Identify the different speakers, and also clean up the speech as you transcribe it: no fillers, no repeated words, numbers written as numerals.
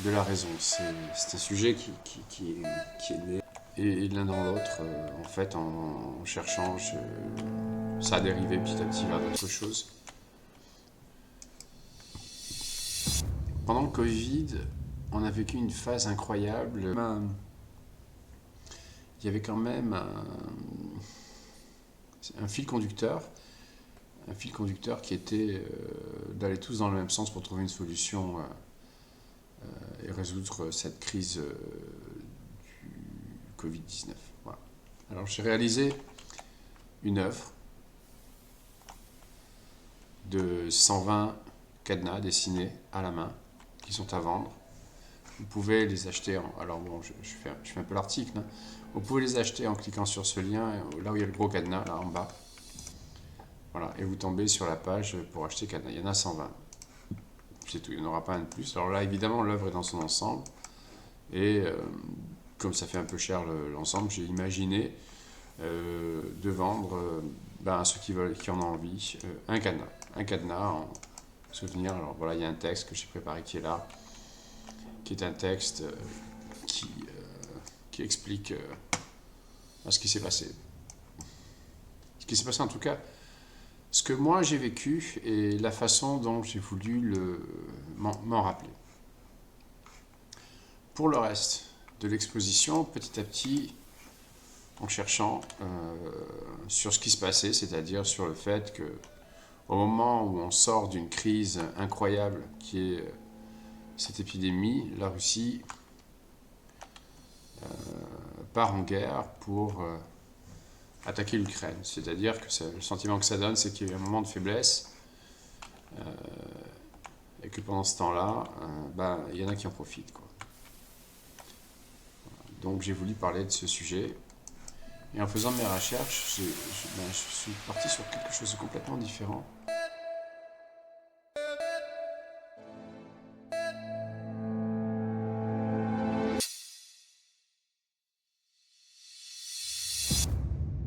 Speaker 1: de la raison. C'est un sujet qui est né. Et l'un dans l'autre, en fait, en cherchant, ça a dérivé petit à petit vers d'autres choses. Pendant le Covid, on a vécu une phase incroyable. Il y avait quand même un fil conducteur qui était d'aller tous dans le même sens pour trouver une solution et résoudre cette crise du Covid-19. Voilà. Alors j'ai réalisé une œuvre de 120 cadenas dessinés à la main qui sont à vendre. Vous pouvez les acheter, alors bon, je fais un peu l'article, hein. Vous pouvez les acheter en cliquant sur ce lien, là où il y a le gros cadenas, là en bas. Voilà, et vous tombez sur la page pour acheter cadenas. Il y en a 120. C'est tout, il n'y en aura pas un de plus. Alors là, évidemment, l'œuvre est dans son ensemble. Et comme ça fait un peu cher l'ensemble, j'ai imaginé de vendre à ceux qui en ont envie un cadenas. Un cadenas en souvenir. Alors voilà, il y a un texte que j'ai préparé qui est là, qui est un texte qui explique ce qui s'est passé. Ce qui s'est passé en tout cas, ce que moi j'ai vécu et la façon dont j'ai voulu m'en rappeler. Pour le reste de l'exposition, petit à petit, en cherchant sur ce qui se passait, c'est-à-dire sur le fait que au moment où on sort d'une crise incroyable qui est cette épidémie, la Russie part en guerre pour attaquer l'Ukraine. C'est-à-dire que le sentiment que ça donne, c'est qu'il y a un moment de faiblesse et que pendant ce temps-là, il y en a qui en profitent, quoi. Donc j'ai voulu parler de ce sujet. Et en faisant mes recherches, je suis parti sur quelque chose de complètement différent.